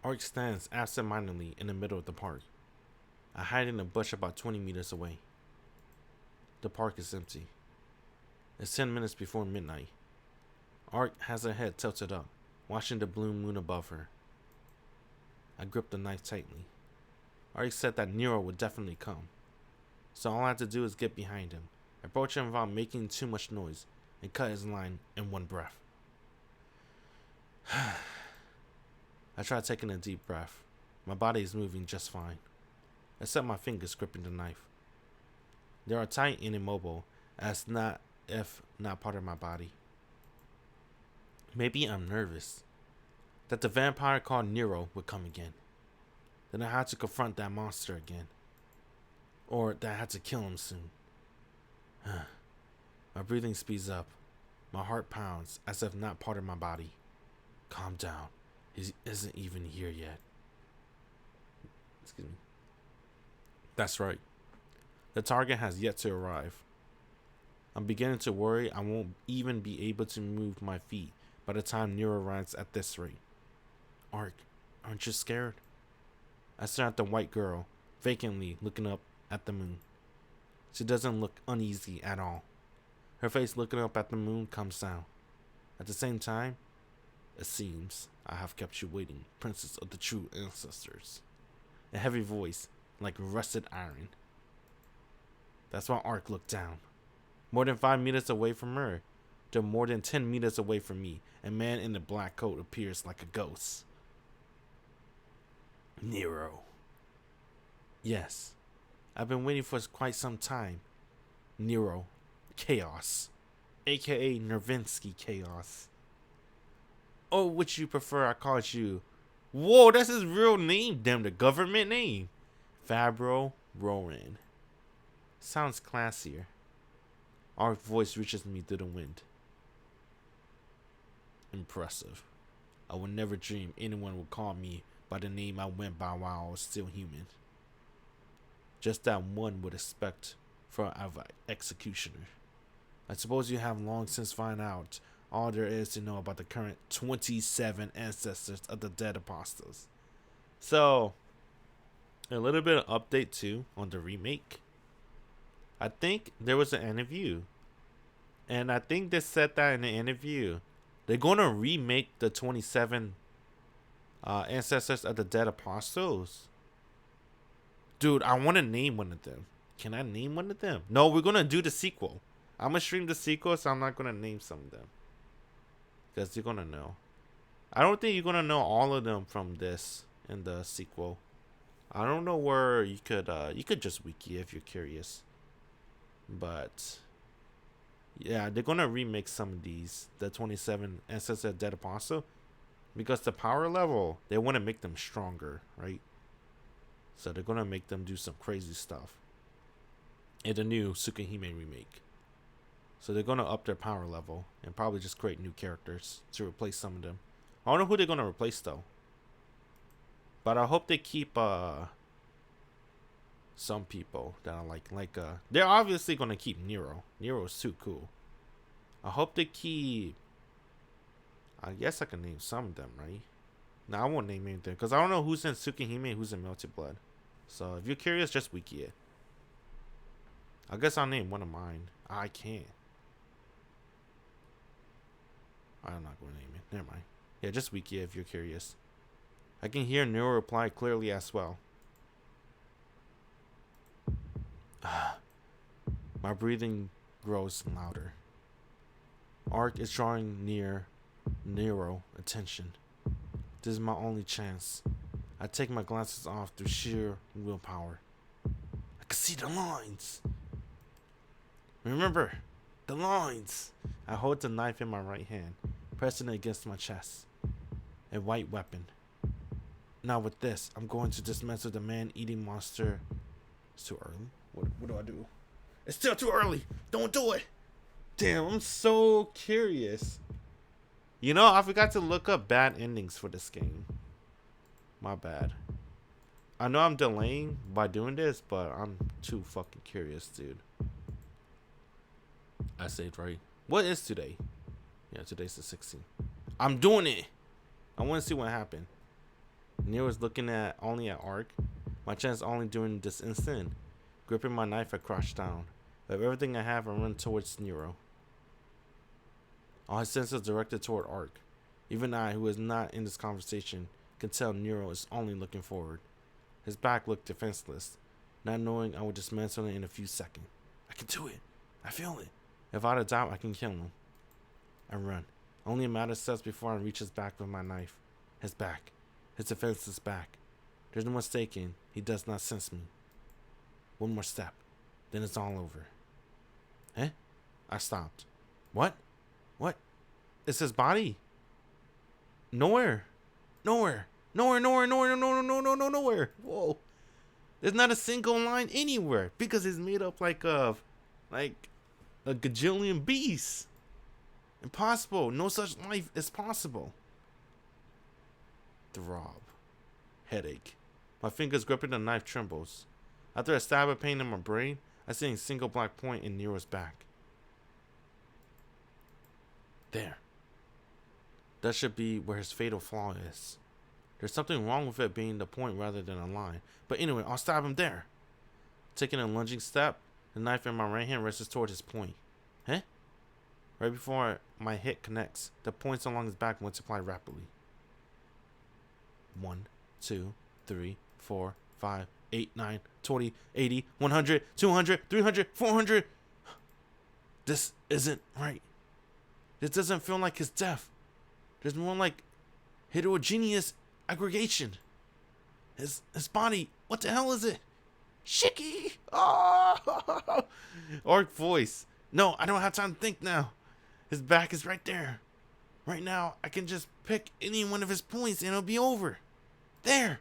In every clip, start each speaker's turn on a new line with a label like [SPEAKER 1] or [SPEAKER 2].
[SPEAKER 1] Arc stands absent-mindedly in the middle of the park. I hide in a bush about 20 meters away. The park is empty. It's 10 minutes before midnight. Arc has her head tilted up, watching the blue moon above her. I grip the knife tightly. Arc said that Nero would definitely come, so all I have to do is get behind him, approach him without making too much noise, and cut his line in one breath. I try taking a deep breath. My body is moving just fine, except my fingers gripping the knife. They are tight and immobile, as not if not part of my body. Maybe I'm nervous that the vampire called Nero would come again. Then I had to confront that monster again. Or that I had to kill him soon. My breathing speeds up. My heart pounds as if not part of my body. Calm down. He isn't even here yet. Excuse me. That's right. The target has yet to arrive. I'm beginning to worry I won't even be able to move my feet by the time Nero arrives at this rate. Arc, aren't you scared? I stare at the white girl, vacantly looking up at the moon. She doesn't look uneasy at all. Her face looking up at the moon comes down. At the same time, it seems I have kept you waiting, princess of the true ancestors. A heavy voice, like rusted iron. That's why Arc looked down. More than 5 meters away from her, to more than 10 meters away from me, a man in a black coat appears like a ghost. Nero. Yes, I've been waiting for quite some time. Nero Chaos, aka Nrvnqsr Chaos. Or would you prefer I called you? Whoa, that's his real name, damn, the government name. Fabro Roran. Sounds classier. Our voice reaches me through the wind. Impressive. I would never dream anyone would call me by the name I went by while I was still human. Just that one would expect from an executioner. I suppose you have long since found out all there is to know about the current 27 ancestors of the dead apostles. So, a little bit of update too on the remake. I think there was an interview, and I think they said that in the interview they're going to remake the 27 ancestors of the dead apostles. Dude, I want to name one of them. Can I name one of them? No, we're going to do the sequel. I'm going to stream the sequel, so I'm not going to name some of them, because you're going to know. I don't think you're going to know all of them from this in the sequel. I don't know where you could just wiki if you're curious. But yeah, they're gonna remake some of these, the 27 Ancestors of Dead Apostle, because the power level, they want to make them stronger, right? So they're gonna make them do some crazy stuff in the new Tsukihime Remake. So they're gonna up their power level and probably just create new characters to replace some of them. I don't know who they're gonna replace though, but I hope they keep some people that are like they're obviously gonna keep Nero. Nero's too cool. I hope they keep. I guess I can name some of them, right? No, I won't name anything because I don't know who's in Tsukihime and who's in Melty Blood. So if you're curious, just wiki it. I guess I'll name one of mine. I can't. I'm not going to name it. Never mind. Yeah, just wiki it if you're curious. I can hear Nero reply clearly as well. My breathing grows louder. Arc is drawing near Nero attention. This is my only chance. I take my glasses off through sheer willpower. I can see the lines. Remember, the lines. I hold the knife in my right hand, pressing it against my chest. A white weapon. Now with this, I'm going to dismantle the man-eating monster. It's too early. What do I do? It's still too early. Don't do it. Damn, I'm so curious. You know, I forgot to look up bad endings for this game. My bad. I know I'm delaying by doing this, but I'm too fucking curious, dude. I saved right. What is today? Yeah, today's the 16th. I'm doing it. I want to see what happened. Nero is looking only at Arc. My chance only during this instant. Gripping my knife, I crouch down. With everything I have, I run towards Nero. All his senses directed toward Arc. Even I, who is not in this conversation, can tell Nero is only looking forward. His back looked defenseless, not knowing I would dismantle it in a few seconds. I can do it. I feel it. Without a doubt, I can kill him. I run. Only a matter of steps before I reach his back with my knife. His back. His defenseless back. There's no mistaking. He does not sense me. One more step. Then it's all over. Eh? I stopped. What? What? It's his body. Nowhere. Nowhere. Nowhere, nowhere, nowhere, no, no, no, no, no, nowhere. Whoa. There's not a single line anywhere because it's made up like a gajillion beasts. Impossible. No such life is possible. Throb. Headache. My fingers gripping the knife trembles. After a stab of pain in my brain, I see a single black point in Nero's back. There. That should be where his fatal flaw is. There's something wrong with it being the point rather than a line. But anyway, I'll stab him there. Taking a lunging step, the knife in my right hand races toward his point. Huh? Right before my hit connects, the points along his back multiply rapidly. 1, 2, 3, 4, 5, 8, 9, 20, 80, 100, 200, 300, 400. This isn't right. This doesn't feel like his death. There's more like heterogeneous aggregation. His body, what the hell is it? Shiki! Oh! Arc voice. No, I don't have time to think now. His back is right there. Right now, I can just pick any one of his points and it'll be over. There!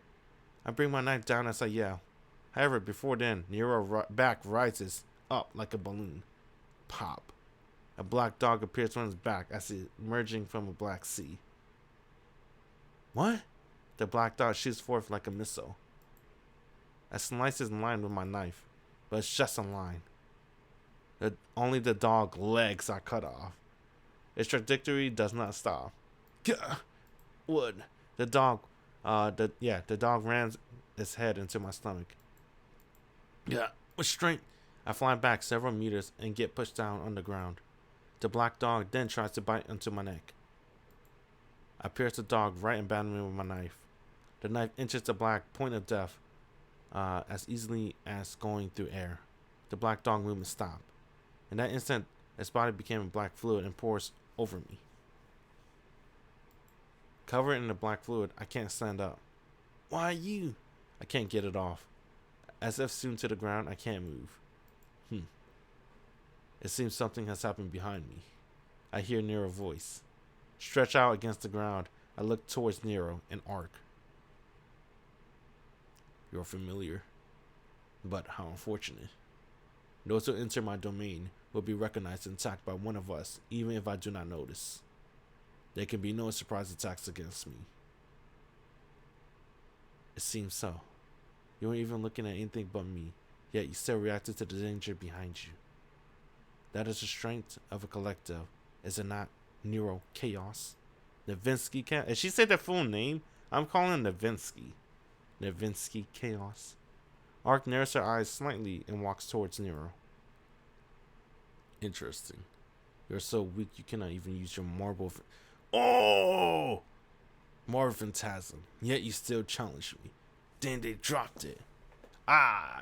[SPEAKER 1] I bring my knife down as I yell. However, before then, Nero's back rises up like a balloon. Pop. A black dog appears from his back as it's emerging from a black sea. What? The black dog shoots forth like a missile. I slice his line with my knife, but it's just a line. Only the dog's legs are cut off. Its trajectory does not stop. Gah! Wood. The dog rams its head into my stomach. Yeah, with strength, I fly back several meters and get pushed down on the ground. The black dog then tries to bite into my neck. I pierce the dog right in abdomen with my knife. The knife inches the black point of death as easily as going through air. The black dog movement stopped. In that instant, its body became a black fluid and pours over me. Covered in the black fluid, I can't stand up. Why you? I can't get it off. As if sewn to the ground, I can't move. It seems something has happened behind me. I hear Nero's voice. Stretched out against the ground, I look towards Nero and Arc. You're familiar, but how unfortunate. Those who enter my domain will be recognized and attacked by one of us, even if I do not notice. There can be no surprise attacks against me. It seems so. You weren't even looking at anything but me, yet you still reacted to the danger behind you. That is the strength of a collective, is it not? Nero Chaos. Nrvnqsr Chaos. If she said their full name, I'm calling Nrvnqsr. Nrvnqsr Chaos. Arc narrows her eyes slightly and walks towards Nero. Interesting. You're so weak you cannot even use your marble. Oh! More phantasm. Yet you still challenge me. Then they dropped it. I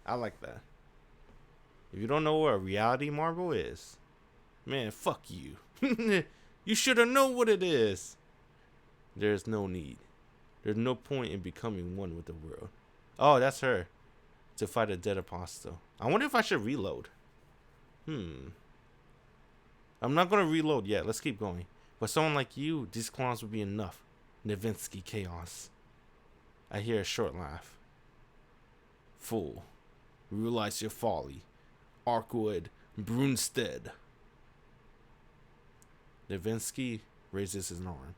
[SPEAKER 1] like that. If you don't know what a reality marble is, man, fuck you. You should have known what it is. There's no need. There's no point in becoming one with the world. Oh, that's her. To fight a dead apostle. I wonder if I should reload. I'm not going to reload yet. Let's keep going. For someone like you, these clowns would be enough. Nrvnqsr Chaos. I hear a short laugh. Fool. Realize your folly. Arcueid Brunstead. Nrvnqsr raises his arm.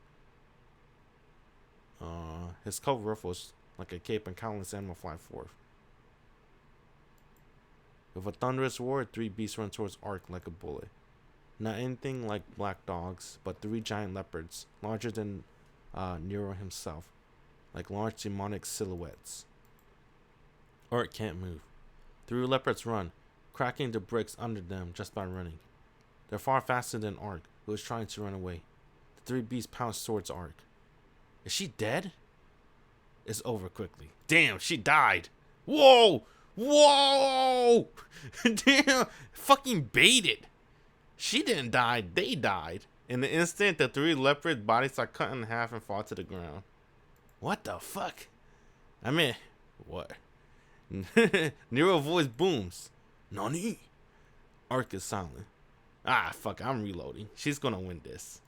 [SPEAKER 1] His coat ruffles like a cape and countless animals fly forth. With a thunderous roar, 3 beasts run towards Arc like a bullet. Not anything like black dogs, but 3 giant leopards, larger than Nero himself, like large demonic silhouettes. Arc can't move. Three leopards run, cracking the bricks under them just by running. They're far faster than Arc, who is trying to run away. The three beasts pounce towards Arc. Is she dead? It's over quickly. Damn, she died. Whoa! Whoa! Damn, fucking baited. She didn't die, they died. In the instant, the three leopards' bodies are cut in half and fall to the ground. What the fuck? I mean, what? Nero voice booms. Nani? Arc is silent. Ah, fuck, I'm reloading. She's gonna win this.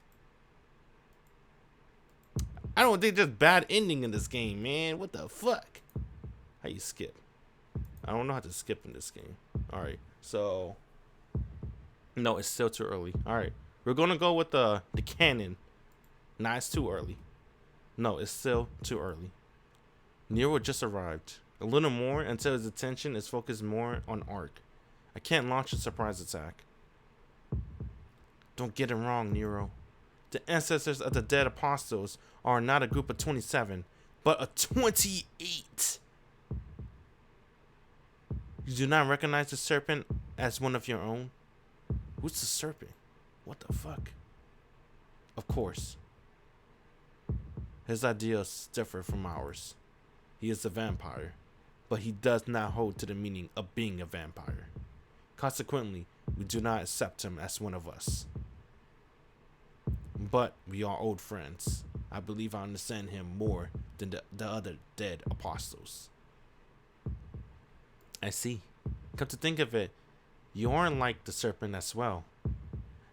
[SPEAKER 1] I don't think there's bad ending in this game, man. What the fuck? How you skip? I don't know how to skip in this game. Alright, so... No, it's still too early. Alright, we're gonna go with the cannon. Nah, it's too early. No, it's still too early. Nero just arrived. A little more until his attention is focused more on Arc. I can't launch a surprise attack. Don't get it wrong, Nero. The ancestors of the dead apostles are not a group of 27, but a 28. You do not recognize the serpent as one of your own? Who's the serpent? What the fuck? Of course. His ideas differ from ours. He is a vampire, but he does not hold to the meaning of being a vampire. Consequently, we do not accept him as one of us. But we are old friends. I believe I understand him more than the other dead apostles. I see. Come to think of it, you are unlike the serpent as well,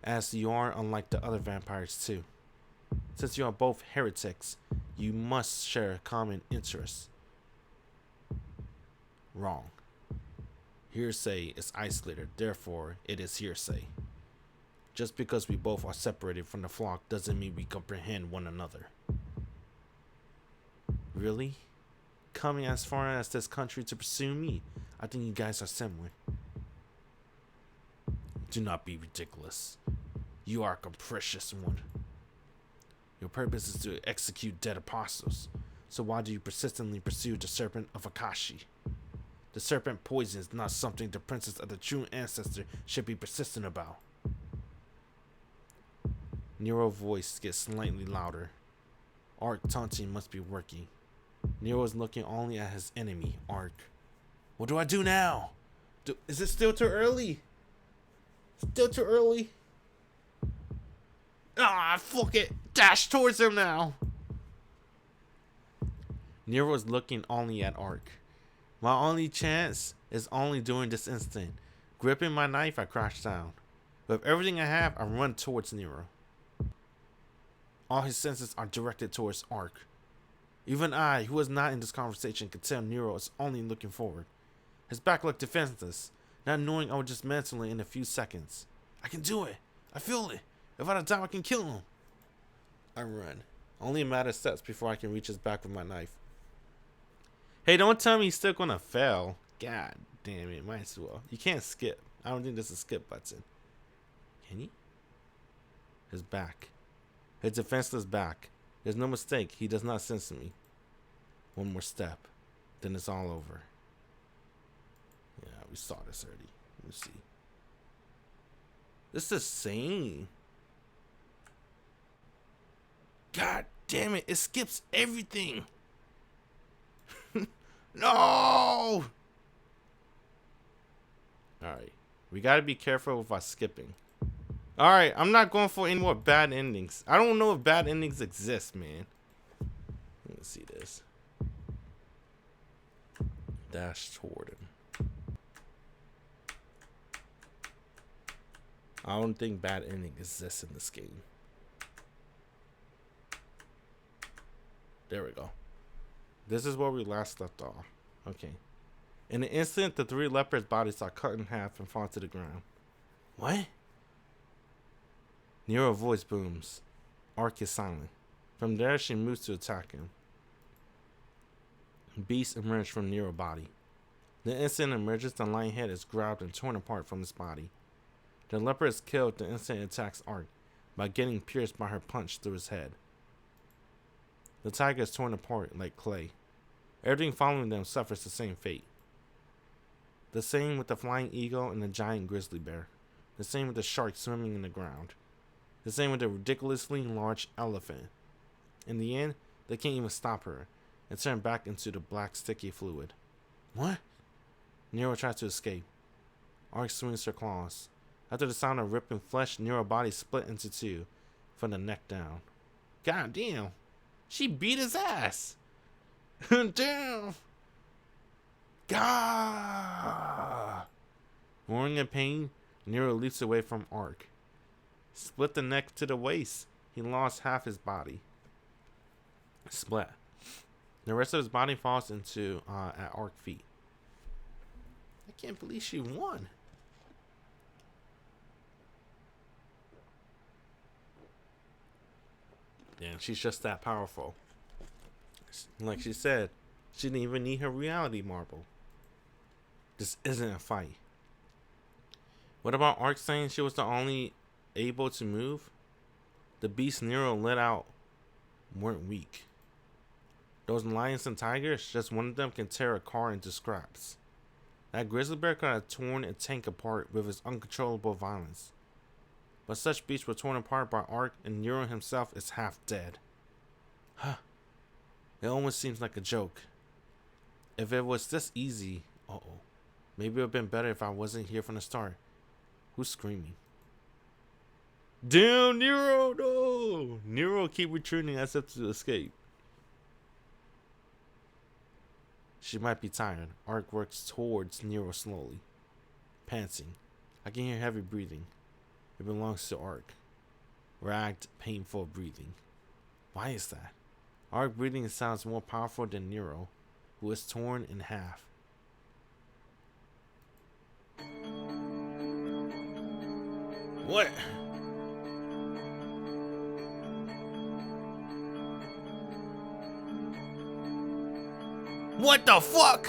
[SPEAKER 1] as you are unlike the other vampires too. Since you are both heretics, you must share a common interest. Wrong. Hearsay is isolated, therefore it is hearsay. Just because we both are separated from the flock doesn't mean we comprehend one another. Really? Coming as far as this country to pursue me? I think you guys are similar. Do not be ridiculous. You are a capricious one. Your purpose is to execute dead apostles. So why do you persistently pursue the serpent of Akashi? The serpent poison is not something the princess of the true ancestor should be persistent about. Nero's voice gets slightly louder. Arc taunting must be working. Nero is looking only at his enemy, Arc. What do I do now? Is it still too early? Still too early? Ah, fuck it. Dash towards him now. Nero is looking only at Arc. My only chance is only during this instant. Gripping my knife, I crash down. With everything I have, I run towards Nero. All his senses are directed towards Arc. Even I, who is not in this conversation, can tell Nero is only looking forward. His back looked defenseless, not knowing I would just mantle it in a few seconds. I can do it. I feel it. If I don't die, I can kill him. I run. Only a matter of steps before I can reach his back with my knife. Hey, don't tell me he's still gonna fail. God damn it, might as well. You can't skip. I don't think there's a skip button. Can he? His back. His defenseless back. There's no mistake. He does not sense me. One more step. Then it's all over. Yeah, we saw this already. Let me see. This is the same. God damn it. It skips everything. No! Alright. We gotta be careful with our skipping. Alright, I'm not going for any more bad endings. I don't know if bad endings exist, man. Let me see this. Dash toward him. I don't think bad ending exists in this game. There we go. This is where we last left off. Okay. In an instant, the three leopards' bodies are cut in half and fall to the ground. What? Nero's voice booms. Arc is silent. From there, she moves to attack him. Beasts emerge from Nero's body. The instant it emerges, the lion head is grabbed and torn apart from his body. The leopard is killed the instant it attacks Arc by getting pierced by her punch through his head. The tiger is torn apart like clay. Everything following them suffers the same fate. The same with the flying eagle and the giant grizzly bear. The same with the shark swimming in the ground. The same with the ridiculously large elephant. In the end, they can't even stop her and turn back into the black sticky fluid. What? Nero tries to escape. Arc swings her claws. After the sound of ripping flesh, Nero's body split into two from the neck down. God damn. She beat his ass. Damn. Gah. Roaring in pain, Nero leaps away from Arc. Split the neck to the waist. He lost half his body. Splat. The rest of his body falls into at Arc feet. I can't believe she won. Damn, she's just that powerful. Like she said, she didn't even need her reality marble. This isn't a fight. What about Arc saying she was the only able to move? The beasts Nero let out weren't weak. Those lions and tigers, just one of them can tear a car into scraps. That grizzly bear could have torn a tank apart with his uncontrollable violence. But such beasts were torn apart by Arc, and Nero himself is half dead. Huh. It almost seems like a joke. If it was this easy, maybe it would have been better if I wasn't here from the start. Who's screaming? Damn, Nero, no! Nero keep retreating as if to escape. She might be tired. Arc works towards Nero slowly, panting. I can hear heavy breathing. It belongs to Arc. Ragged, painful breathing. Why is that? Arc breathing sounds more powerful than Nero, who is torn in half. What? What the fuck?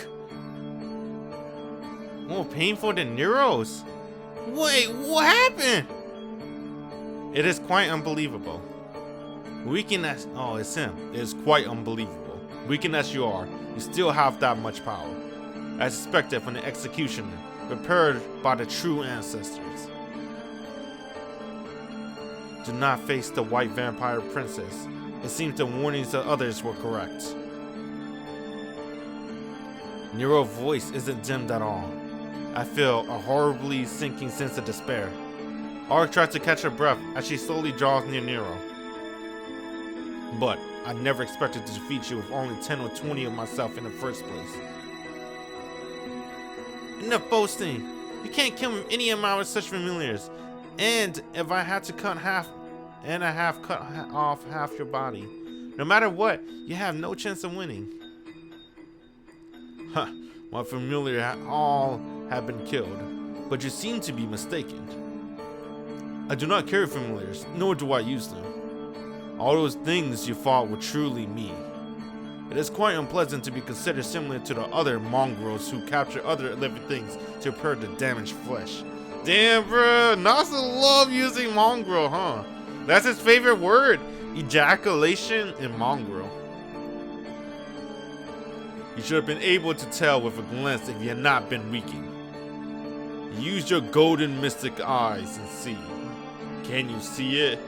[SPEAKER 1] More painful than Nero's? Wait, what happened? It is quite unbelievable. Weakened as... Oh, it's him. It is quite unbelievable. Weakened as you are, you still have that much power. As expected from the executioner, prepared by the true ancestors. Do not face the white vampire princess. It seems the warnings of others were correct. Nero's voice isn't dimmed at all. I feel a horribly sinking sense of despair. Arc tries to catch her breath as she slowly draws near Nero. But I never expected to defeat you with only 10 or 20 of myself in the first place. Enough boasting. You can't kill any amount of such familiars. And if I had to cut half, and I have cut off half your body, no matter what, you have no chance of winning. Huh, my familiar all have been killed, but you seem to be mistaken. I do not carry familiars, nor do I use them. All those things you fought were truly me. It is quite unpleasant to be considered similar to the other mongrels who capture other living things to repair the damaged flesh. Damn, bro, Nasa love using mongrel, huh? That's his favorite word, ejaculation and mongrel. You should have been able to tell with a glance if you had not been weakened. Use your golden mystic eyes and see. Can you see it?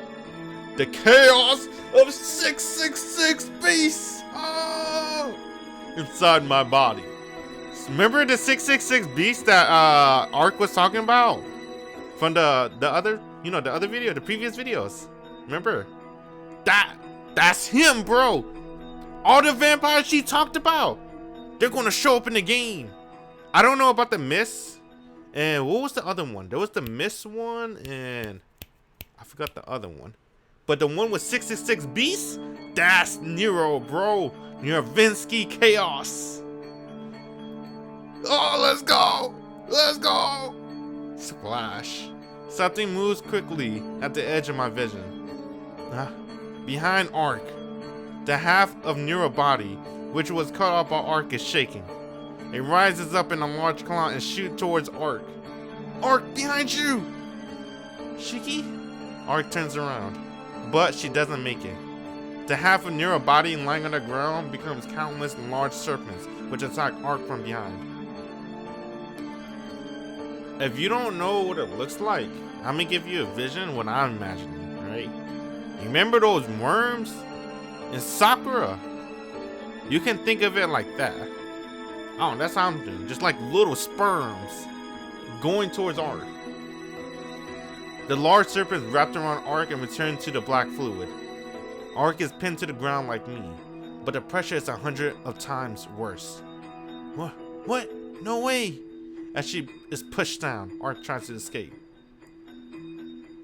[SPEAKER 1] The chaos of 666 beasts! Oh! Inside my body. Remember the 666 beast that Arc was talking about? From the other, the other video, the previous videos. Remember? That's him, bro! All the vampires she talked about, they're gonna show up in the game. I don't know about the Mist. And what was the other one? There was the Mist one, and I forgot the other one. But the one with 666 beasts? That's Nero, bro. Nrvnqsr Chaos. Oh, let's go! Let's go! Splash. Something moves quickly at the edge of my vision. Behind Arc, the half of Nero's body, which was cut off by Arc, is shaking. It rises up in a large cloud and shoots towards Arc. Arc, behind you! Shiki? Arc turns around, but she doesn't make it. The half of Nero body lying on the ground becomes countless large serpents, which attack Arc from behind. If you don't know what it looks like, I'm gonna give you a vision what I'm imagining, right? You remember those worms in Sakura? You can think of it like that. Oh, that's how I'm doing. Just like little sperms going towards Arc. The large serpents wrapped around Arc and returned to the black fluid. Arc is pinned to the ground like me, but the pressure is 100 times worse. What? No way! As she is pushed down, Arc tries to escape.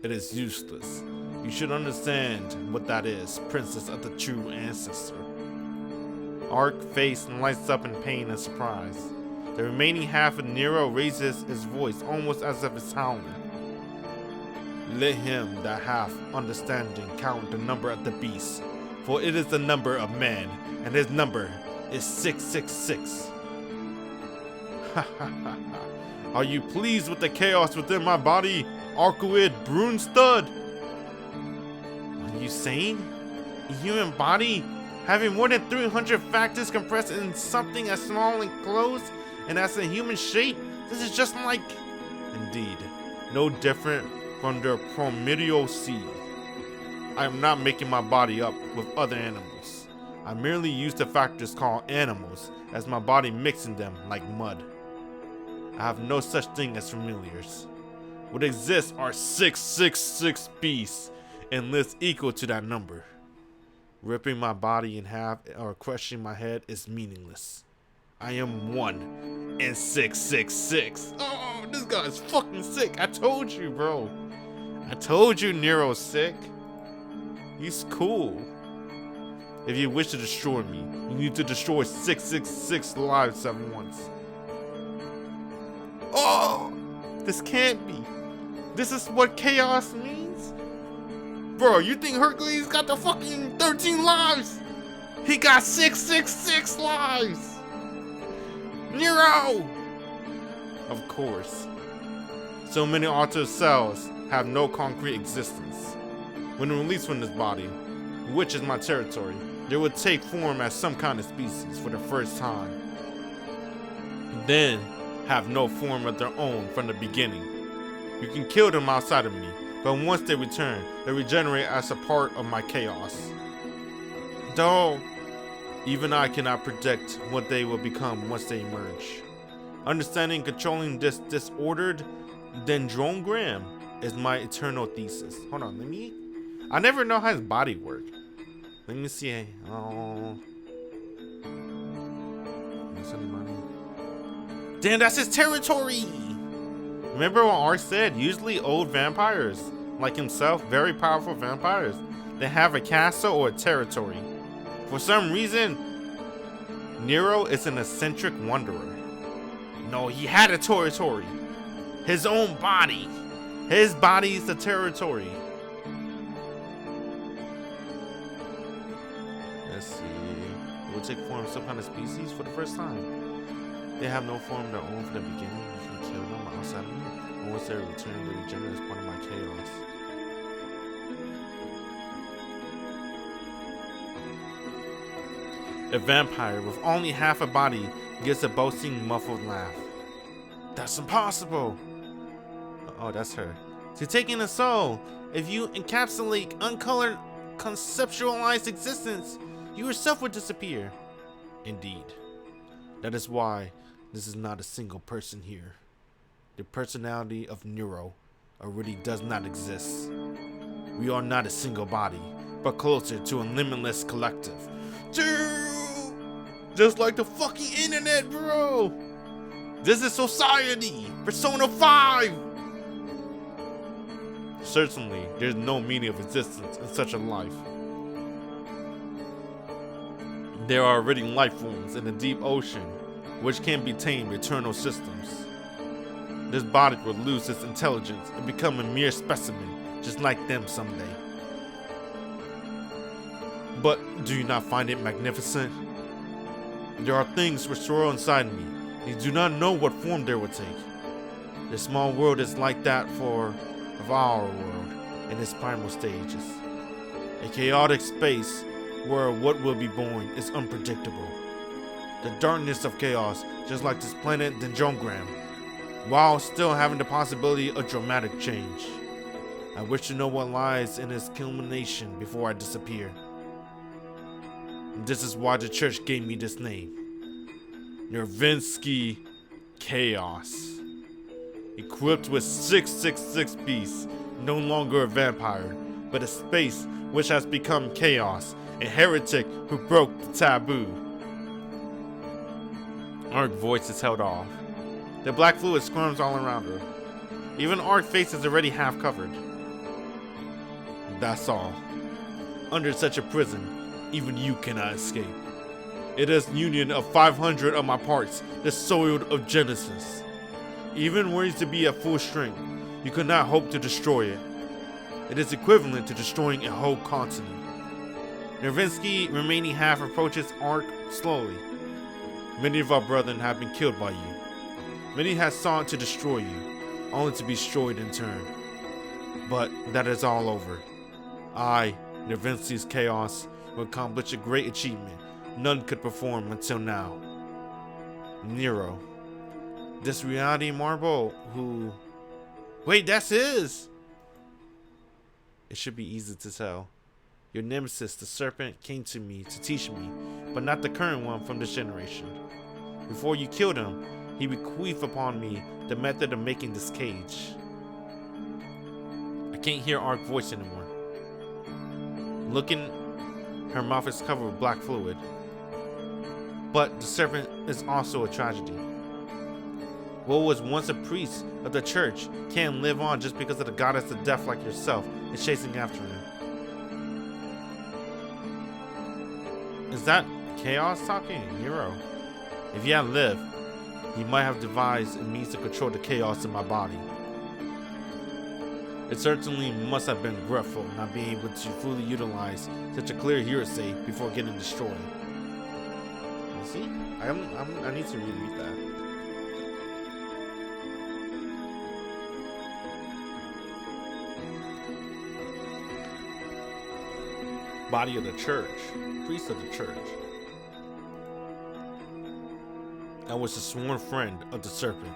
[SPEAKER 1] It is useless. You should understand what that is, princess of the true ancestor. Arc face lights up in pain and surprise. The remaining half of Nero raises his voice almost as if it's howling. Let him that hath understanding count the number of the beast, for it is the number of man, and his number is 666. Are you pleased with the chaos within my body, Arcueid Brunstud? Are you sane? A human body having more than 300 factors compressed in something as small and close and as a human shape? This is just like... Indeed, no different from the primordial seed. I am not making my body up with other animals. I merely use the factors called animals as my body mixing them like mud. I have no such thing as familiars. What exists are 666 beasts and lists equal to that number. Ripping my body in half or crushing my head is meaningless. I am 1 and 666. Oh, this guy's fucking sick. I told you, bro. I told you Nero's sick. He's cool. If you wish to destroy me, you need to destroy 666 lives at once. Oh, this can't be. This is what chaos means? Bro, you think Hercules got the fucking 13 lives? He got 666 lives. Nero! Of course. So many altered cells have no concrete existence. When released from this body, which is my territory, they will take form as some kind of species for the first time. Then have no form of their own from the beginning. You can kill them outside of me, but once they return, they regenerate as a part of my chaos. Though, even I cannot predict what they will become once they emerge. Understanding and controlling this disordered dendrogram is my eternal thesis. Hold on, I never know how his body works. Let me see. Oh. Damn, that's his territory! Remember what Arc said? Usually old vampires, like himself, very powerful vampires, they have a castle or a territory. For some reason, Nero is an eccentric wanderer. No, he had a territory. His own body. His body is the territory. Let's see. It will take form of some kind of species for the first time. They have no form of their own from the beginning. You can kill them outside of me. And once they return, they regenerate as part of my chaos. A vampire with only half a body gets a boasting, muffled laugh. That's impossible! Oh, that's her. To take in a soul, if you encapsulate uncolored, conceptualized existence, you yourself would disappear. Indeed. That is why this is not a single person here. The personality of Nero already does not exist. We are not a single body, but closer to a limitless collective. Dude! Just like the fucking internet, bro! This is society! Persona 5! Certainly, there's no meaning of existence in such a life. There are already life forms in the deep ocean, which can be tamed eternal systems. This body will lose its intelligence and become a mere specimen, just like them someday. But do you not find it magnificent? There are things which swirl inside me. You do not know what form they will take. The small world is like that of our world in its primal stages. A chaotic space where what will be born is unpredictable. The darkness of chaos, just like this planet Dendrogram, while still having the possibility of dramatic change. I wish to know what lies in its culmination before I disappear. And this is why the church gave me this name. Nrvnqsr Chaos. Equipped with 666 beasts, no longer a vampire, but a space which has become chaos, a heretic who broke the taboo. Arc voice is held off. The black fluid squirms all around her. Even Arc's face is already half covered. That's all. Under such a prison, even you cannot escape. It is union of 500 of my parts, the soiled of Genesis. Even were it to be at full strength, you could not hope to destroy it. It is equivalent to destroying a whole continent. Nrvnqsr remaining half approaches Arc slowly. Many of our brethren have been killed by you. Many have sought to destroy you, only to be destroyed in turn. But that is all over. I, Nrvnqsr's Chaos, will accomplish a great achievement none could perform until now. Nero. This reality marble who... Wait, that's his! It should be easy to tell. Your nemesis, the serpent, came to me to teach me, but not the current one from this generation. Before you killed him, he bequeathed upon me the method of making this cage. I can't hear Arc's voice anymore. Looking, her mouth is covered with black fluid. But the serpent is also a tragedy. What was once a priest of the church can't live on just because of the goddess of death like yourself is chasing after him. Is that Chaos talking? Nero. If he had lived, he might have devised a means to control the chaos in my body. It certainly must have been regretful not being able to fully utilize such a clear hearsay before getting destroyed. You see? I need to reread that. Body of the church. Priest of the church. I was a sworn friend of the serpent.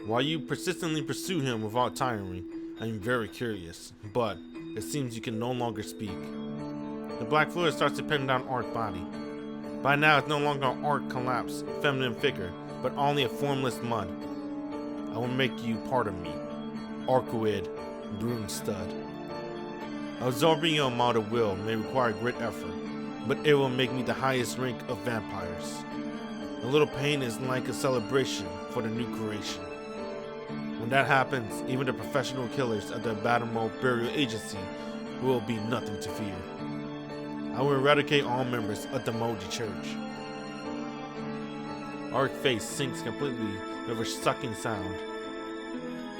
[SPEAKER 1] While you persistently pursue him without tiring, I am very curious, but it seems you can no longer speak. The black fluid starts to pin down Arc's body. By now it's no longer an Arc collapsed, feminine figure, but only a formless mud. I will make you part of me. Arcueid, Nrvnqsr. Absorbing your amount of will may require great effort, but it will make me the highest rank of vampires. A little pain is like a celebration for the new creation. When that happens, even the professional killers of the Abominable Burial Agency will be nothing to fear. I will eradicate all members of the Melty Church. Arc's face sinks completely with a sucking sound.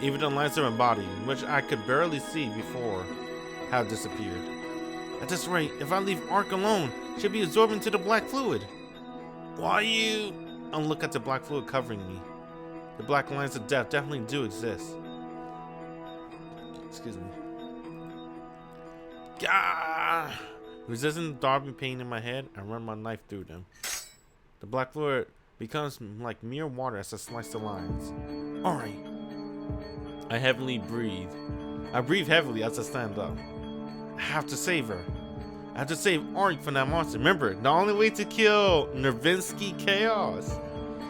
[SPEAKER 1] Even the lines of my body, which I could barely see before, have disappeared. At this rate, if I leave Arc alone, she'll be absorbed into the black fluid. Why you? I'll look at the black fluid covering me. The black lines of death definitely do exist. Excuse me. Gah! Resisting the throbbing pain in my head, I run my knife through them. The black fluid becomes like mere water as I slice the lines. Alright. I heavily breathe. I breathe heavily as I stand up. I have to save her. I have to save Arc from that monster. Remember, the only way to kill Nrvnqsr Chaos,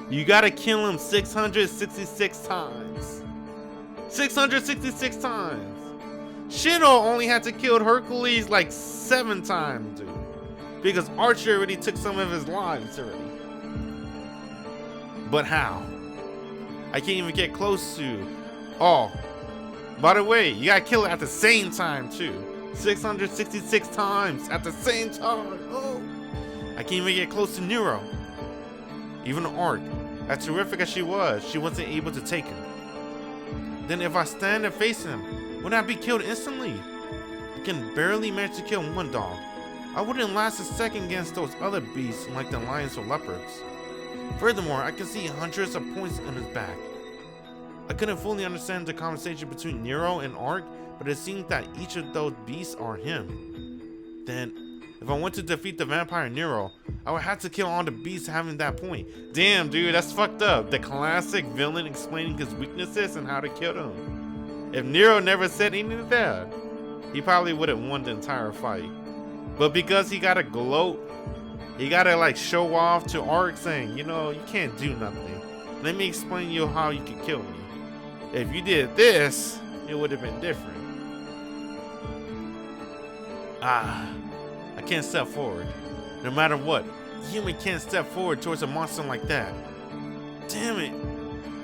[SPEAKER 1] you gotta kill him 666 times. 666 times. Shino only had to kill Hercules like 7 times, dude. Because Archer already took some of his lives already. But how? I can't even get close to... Oh, by the way, you gotta kill it at the same time too. 666 times at the same time. Oh, I can't even get close to Nero. Even Arc, as terrific as she wasn't able to take him. Then if I stand and face him, wouldn't I be killed instantly? I can barely manage to kill one dog. I wouldn't last a second against those other beasts like the lions or leopards. Furthermore, I can see hundreds of points on his back. I couldn't fully understand the conversation between Nero and Arc, but it seemed that each of those beasts are him. Then, If I want to defeat the vampire Nero, I would have to kill all the beasts having that point. Damn, dude, that's fucked up. The classic villain explaining his weaknesses and how to kill them. If Nero never said anything to that, he probably would have won the entire fight. But because he gotta gloat, he gotta like show off to Arc saying, you know, you can't do nothing. Let me explain you how you could kill me. If you did this, it would have been different. I can't step forward. No matter what, the human can't step forward towards a monster like that. Damn it.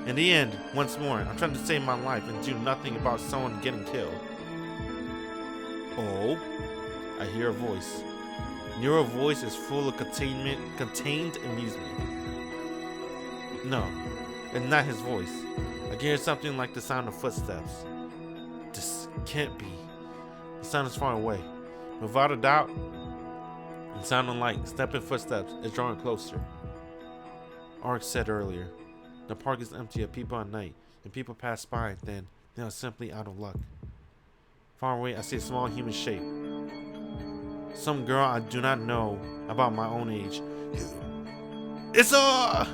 [SPEAKER 1] In the end, once more, I'm trying to save my life and do nothing about someone getting killed. Oh, I hear a voice. Nero's voice is full of contained amusement. No, it's not his voice. I can hear something like the sound of footsteps. This can't be. The sound is far away. Without a doubt, it sounded like stepping footsteps is drawing closer. Ark said earlier, the park is empty of people at night, and people pass by, then they are simply out of luck. Far away, I see a small human shape. Some girl I do not know about my own age. It's a...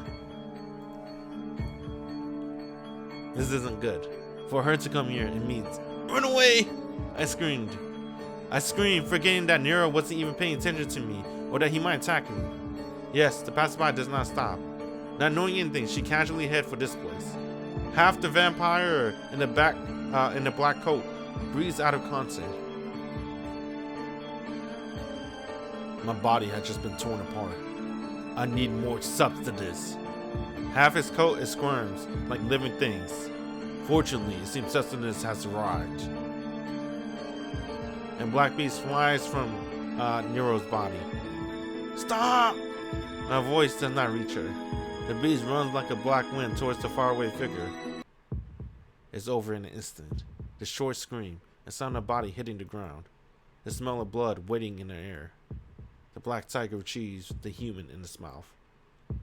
[SPEAKER 1] This isn't good. For her to come here and meet. Run away! I screamed. I screamed, forgetting that Nero wasn't even paying attention to me, or that he might attack me. Yes, the passerby does not stop. Not knowing anything, she casually headed for this place. Half the vampire in the black coat breathes out of concert. My body had just been torn apart. I need more substance. Half his coat is squirms like living things. Fortunately, it seems sustenance has arrived. And Black Beast flies from Nero's body. Stop! My voice does not reach her. The beast runs like a black wind towards the faraway figure. It's over in an instant. The short scream, and sound of body hitting the ground. The smell of blood waiting in the air. The black tiger retrieves the human in its mouth.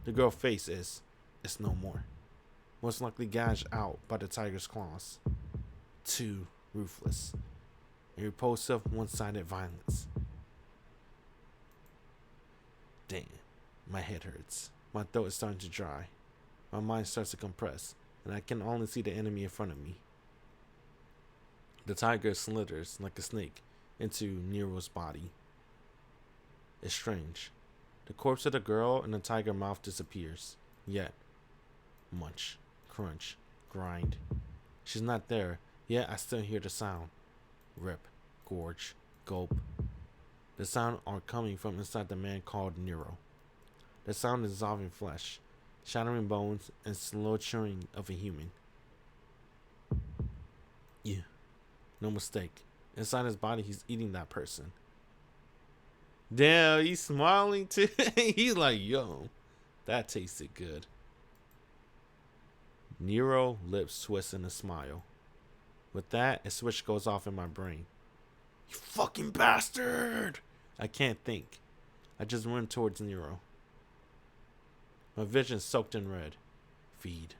[SPEAKER 1] The girl's face is no more. Most likely gouged out by the tiger's claws. Too ruthless. A repulsive, one-sided violence. Damn, my head hurts. My throat is starting to dry. My mind starts to compress, and I can only see the enemy in front of me. The tiger slithers like a snake into Nero's body. It's strange. The corpse of the girl in the tiger mouth disappears. Yet, munch, crunch, grind. She's not there, yet I still hear the sound. Rip, gorge, gulp. The sound are coming from inside the man called Nero. The sound is dissolving flesh, shattering bones, and slow chewing of a human. Yeah, no mistake. Inside his body, he's eating that person. Damn, he's smiling too. He's like, yo, that tasted good. Nero lips twist in a smile. With that, a switch goes off in my brain. You fucking bastard! I can't think. I just run towards Nero. My vision soaked in red. Feed.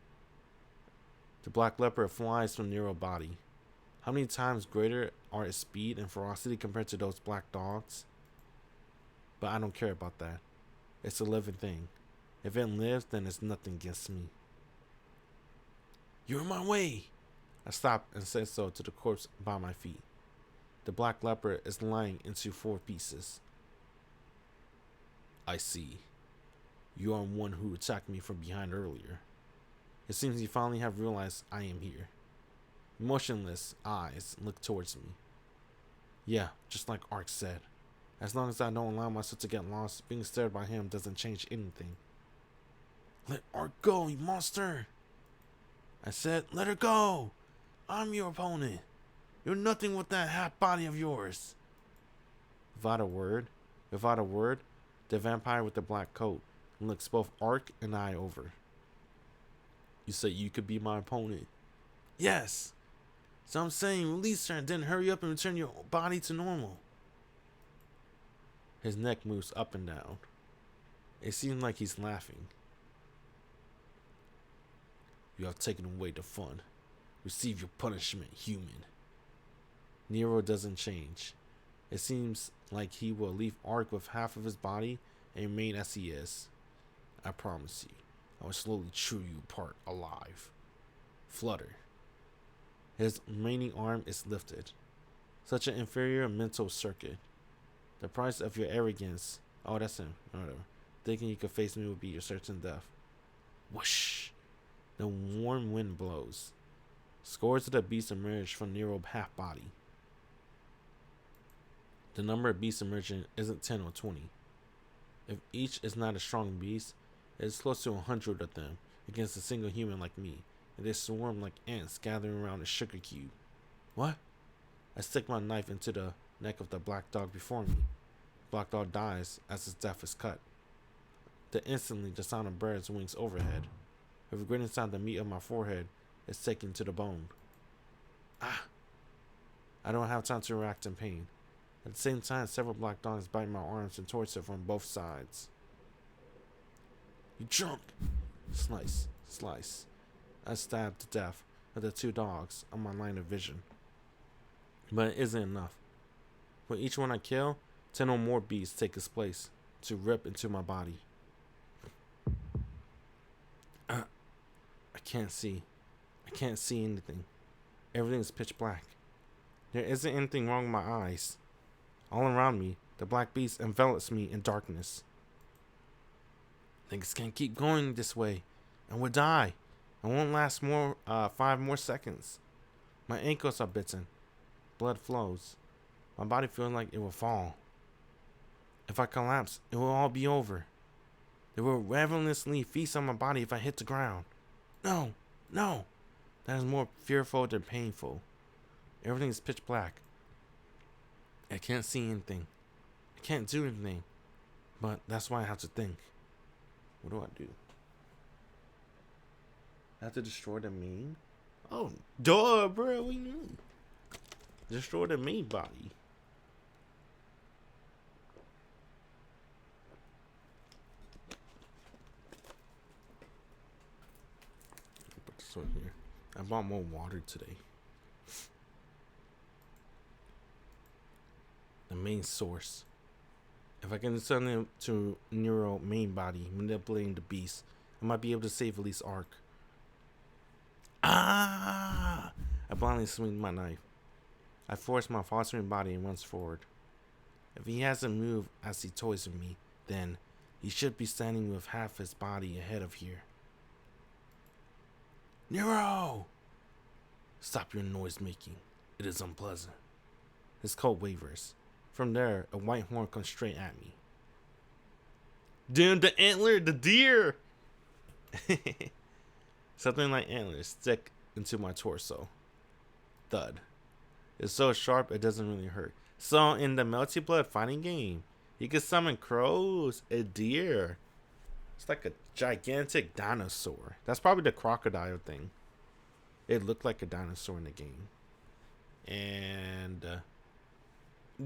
[SPEAKER 1] The black leopard flies from Nero's body. How many times greater are its speed and ferocity compared to those black dogs? But I don't care about that. It's a living thing. If it lives, then it's nothing against me. You're in my way! I stopped and said so to the corpse by my feet. The black leopard is lying into 4 pieces. I see. You are one who attacked me from behind earlier. It seems you finally have realized I am here. Motionless eyes look towards me. Yeah, just like Ark said. As long as I don't allow myself to get lost, being stared by him doesn't change anything. Let Ark go, you monster! I said, let her go! I'm your opponent. You're nothing with that half body of yours. Without a word, the vampire with the black coat looks both Ark and I over. You say you could be my opponent? Yes. So I'm saying release her and then hurry up and return your body to normal. His neck moves up and down. It seems like he's laughing. You have taken away the fun. Receive your punishment, human. Nero doesn't change. It seems like he will leave Arc with half of his body and remain as he is. I promise you, I will slowly chew you apart alive. Flutter. His remaining arm is lifted. Such an inferior mental circuit. The price of your arrogance. Oh, that's him. Whatever. Thinking you could face me would be your certain death. Whoosh. The warm wind blows. Scores of the beasts emerge from Nero's half body. The number of beasts emerging isn't 10 or 20. If each is not a strong beast, it is close to 100 of them against a single human like me, and they swarm like ants gathering around a sugar cube. What? I stick my knife into the neck of the black dog before me. Black dog dies as his death is cut. Then instantly the sound of birds' wings overhead. With a gritting sound, the meat of my forehead is taken to the bone. Ah! I don't have time to react in pain. At the same time, several black dogs bite my arms and torture from both sides. You jumped! Slice, slice. I stabbed to death with the two dogs on my line of vision. But it isn't enough. For each one I kill, 10 or more beasts take its place to rip into my body. I can't see. I can't see anything. Everything's pitch black. There isn't anything wrong with my eyes. All around me, the black beast envelops me in darkness. Things can't keep going this way. I will die. I won't last 5 more seconds. My ankles are bitten. Blood flows. My body feels like it will fall. If I collapse, it will all be over. They will ravenously feast on my body if I hit the ground. No, no. That is more fearful than painful. Everything is pitch black. I can't see anything. I can't do anything. But that's why I have to think. What do I do? I have to destroy the main? Oh, duh, bro. We knew. Destroy the main body. Put this on here. I bought more water today. The main source. If I can send him to Nero main body, manipulating the beast, I might be able to save at least Arc. Ah! I blindly swing my knife. I force my fostering body and runs forward. If he hasn't moved as he toys with me, then he should be standing with half his body ahead of here. Nero! Stop your noise making. It is unpleasant. His coat wavers. From there, a white horn comes straight at me. Damn, the antler, the deer! Something like antlers stick into my torso. Thud. It's so sharp it doesn't really hurt. So in the Melty Blood fighting game, you can summon crows, a deer. It's like a gigantic dinosaur. That's probably the crocodile thing. It looked like a dinosaur in the game. And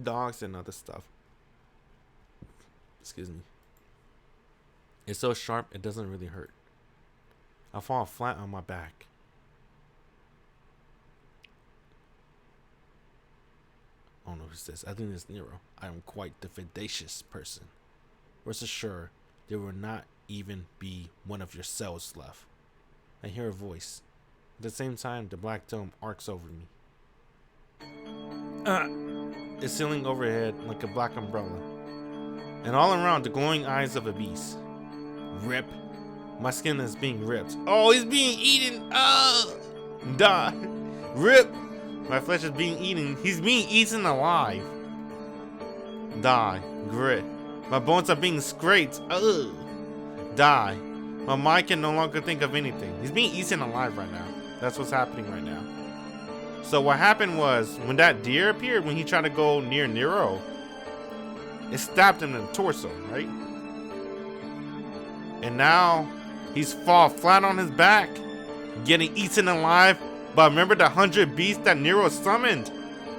[SPEAKER 1] dogs and other stuff. Excuse me. It's so sharp it doesn't really hurt. I fall flat on my back. I don't know who's this. I think it's Nero. I am quite the vivacious person. Rest assured, there will not even be one of your cells left. I hear a voice. At the same time, the black dome arcs over me. It's ceiling overhead like a black umbrella. And all around, the glowing eyes of a beast. Rip. My skin is being ripped. Oh, he's being eaten. Oh, die. Rip. My flesh is being eaten. He's being eaten alive. Die. Grit. My bones are being scraped. Ugh. Die. My mind can no longer think of anything. He's being eaten alive right now. That's what's happening right now. So what happened was, when that deer appeared, when he tried to go near Nero, it stabbed him in the torso, right? And now he's fall flat on his back, getting eaten alive. But remember the 100 beasts that Nero summoned?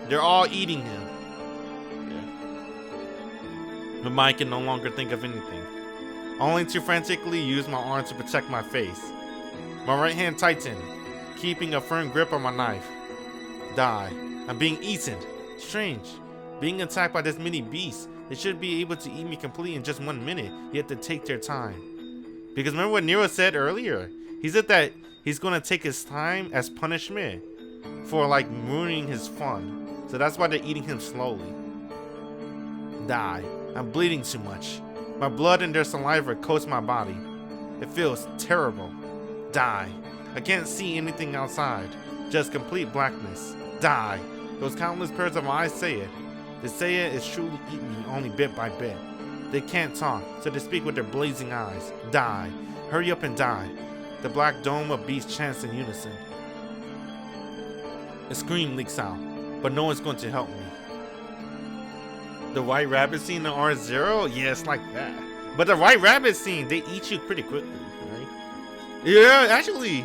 [SPEAKER 1] They're all eating him. Yeah. The mind can no longer think of anything. Only to frantically use my arm to protect my face. My right hand tightened, keeping a firm grip on my knife. Die. I'm being eaten. Strange. Being attacked by this many beasts, they should be able to eat me completely in just 1 minute. You have to take their time. Because remember what Nero said earlier? He said that he's gonna take his time as punishment for like ruining his fun. So that's why they're eating him slowly. Die. I'm bleeding too much. My blood and their saliva coats my body. It feels terrible. Die. I can't see anything outside. Just complete blackness. Die. Those countless pairs of eyes say it. They say it is truly eat me only bit by bit. They can't talk, so they speak with their blazing eyes. Die. Hurry up and die. The black dome of beasts chants in unison. A scream leaks out, but no one's going to help me. The white rabbit scene in R0? Yeah, it's like that. But the white rabbit scene, they eat you pretty quickly, right? Yeah, actually,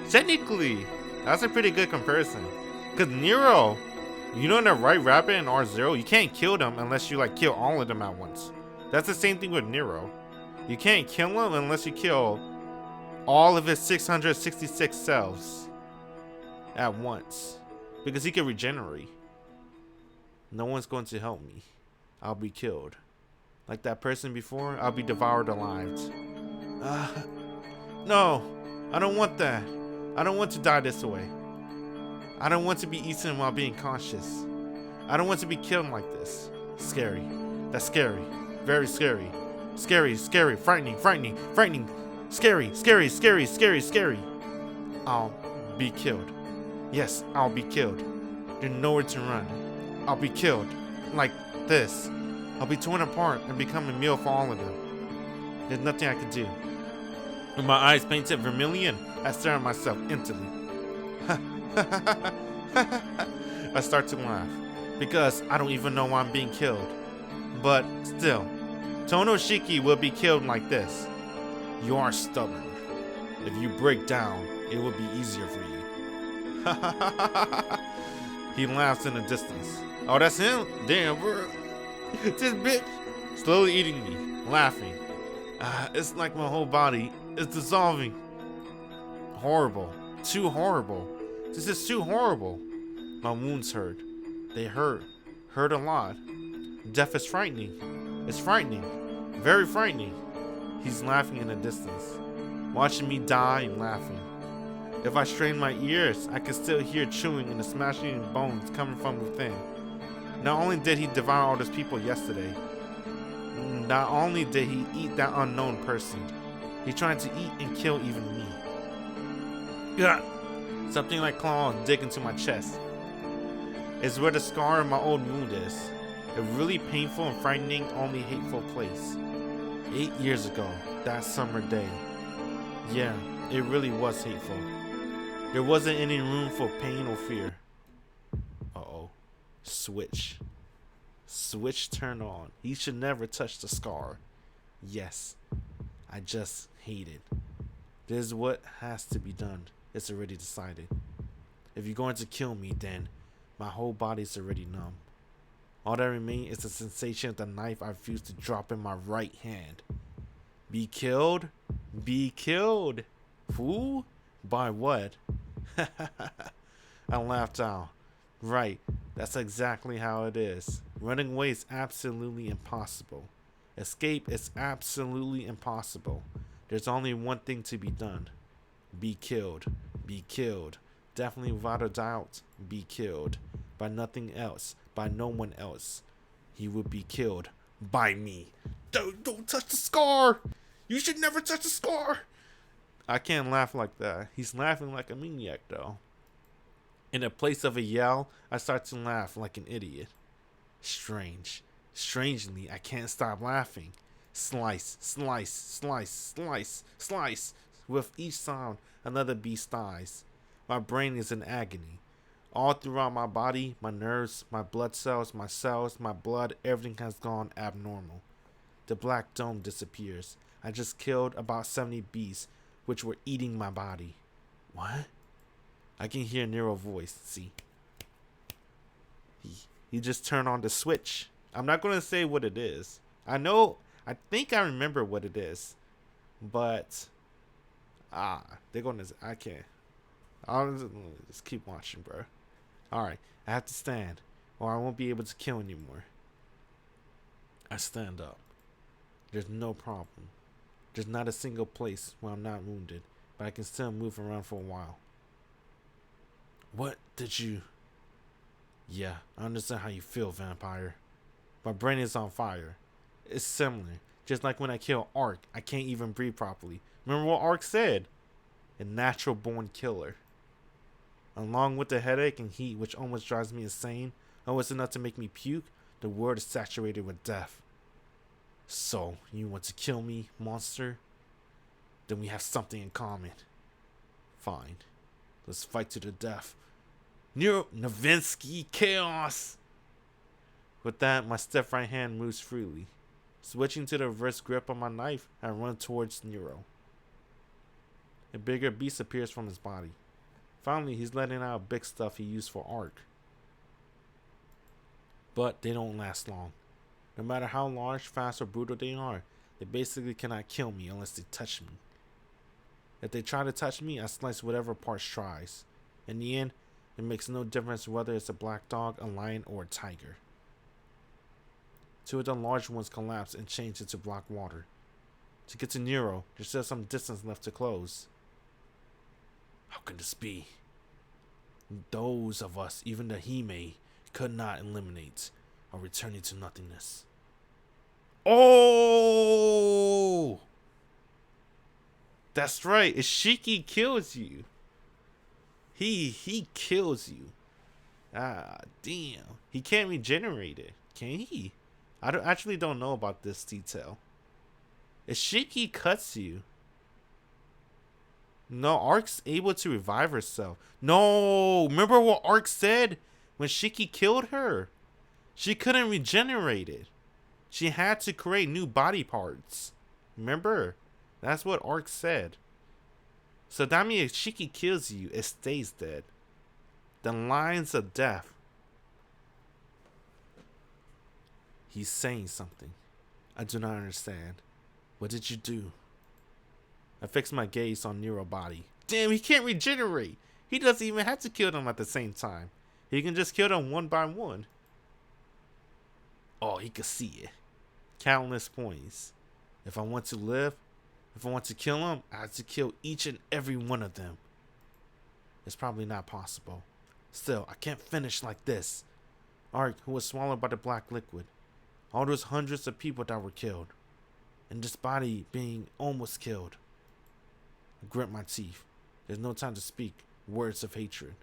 [SPEAKER 1] technically, that's a pretty good comparison. Because Nero, you know, the white rabbit in R0, you can't kill them unless you like kill all of them at once. That's the same thing with Nero. You can't kill him unless you kill all of his 666 selves at once. Because he can regenerate. No one's going to help me. I'll be killed. Like that person before, I'll be devoured alive. No, I don't want that. I don't want to die this way. I don't want to be eaten while being conscious. I don't want to be killed like this. Scary. That's scary. Very scary. Scary, scary, frightening, frightening, frightening. Scary, scary, scary, scary, scary. I'll be killed. Yes, I'll be killed. There's nowhere to run. I'll be killed. Like this. I'll be torn apart and become a meal for all of them. There's nothing I can do. With my eyes painted vermilion, I stare at myself emptily. I start to laugh. Because I don't even know why I'm being killed. But still, Tohno Shiki will be killed like this. You are stubborn. If you break down, it will be easier for you. He laughs in the distance. Oh, that's him? Damn, bro. This bitch slowly eating me, laughing. It's like my whole body is dissolving. Horrible. Too horrible. This is too horrible. My wounds hurt. They hurt. Hurt a lot. Death is frightening. It's frightening. Very frightening. He's laughing in the distance, watching me die and laughing. If I strain my ears, I can still hear chewing and the smashing of bones coming from within. Not only did he devour all those people yesterday, not only did he eat that unknown person, he tried to eat and kill even me. Ugh. Something like claws dig into my chest. It's where the scar of my old wound is. A really painful and frightening, only hateful place. 8 years ago, that summer day. Yeah, it really was hateful. There wasn't any room for pain or fear. Uh-oh. Switch. Switch turned on. He should never touch the scar. Yes. I just hate it. This is what has to be done. It's already decided. If you're going to kill me, then my whole body's already numb. All that remains is the sensation of the knife I refuse to drop in my right hand. Be killed? Be killed. Fool? By what? I laughed out. Right, that's exactly how it is. Running away is absolutely impossible. Escape is absolutely impossible. There's only one thing to be done. Be killed. Be killed. Definitely without a doubt, be killed. By nothing else. By no one else. He would be killed by me. Don't touch the scar. You should never touch the scar. I can't laugh like that. He's laughing like a maniac though. In the place of a yell, I start to laugh like an idiot. Strange. Strangely, I can't stop laughing. Slice, slice, slice, slice, slice. With each sound, another beast dies. My brain is in agony. All throughout my body, my nerves, my blood cells, my blood, everything has gone abnormal. The black dome disappears. I just killed about 70 beasts, which were eating my body. What? I can hear Nero's voice, see? He just turned on the switch. I'm not going to say what it is. I think I remember what it is. But, they're going to, I'll just keep watching, bro. Alright, I have to stand. or I won't be able to kill anymore. I stand up. There's no problem. There's not a single place where I'm not wounded, but I can still move around for a while. What did you... Yeah, I understand how you feel, vampire. My brain is on fire. It's similar. Just like when I kill Ark, I can't even breathe properly. Remember what Ark said? A natural born killer. Along with the headache and heat which almost drives me insane, almost enough to make me puke, the world is saturated with death. So, you want to kill me, monster? Then we have something in common. Fine. Let's fight to the death. Nrvnqsr Chaos! With that, my stiff right hand moves freely. Switching to the reverse grip on my knife, I run towards Nero. A bigger beast appears from his body. Finally, he's letting out big stuff he used for Ark. But they don't last long. No matter how large, fast, or brutal they are, they basically cannot kill me unless they touch me. If they try to touch me, I slice whatever parts tries. In the end, it makes no difference whether it's a black dog, a lion, or a tiger. Two of the large ones collapse and change into black water. To get to Nero, there's still some distance left to close. How can this be? Those of us, even the Hime, could not eliminate, are returning to nothingness. Oh! That's right, Shiki kills you. He kills you. Ah, damn. He can't regenerate it, can he? I actually don't know about this detail. Shiki cuts you. No, Ark's able to revive herself. No, remember what Ark said when Shiki killed her? She couldn't regenerate it. She had to create new body parts. Remember? That's what Ark said. So that means if Shiki kills you, it stays dead. The lines of death. He's saying something. I do not understand. What did you do? I fix my gaze on Nero's body. Damn, he can't regenerate. He doesn't even have to kill them at the same time. He can just kill them one by one. Oh, he can see it. Countless points. If I want to live, if I want to kill him, I have to kill each and every one of them. It's probably not possible. Still, I can't finish like this. Ark, who was swallowed by the black liquid. All those hundreds of people that were killed. And this body being almost killed. I grit my teeth. There's no time to speak words of hatred.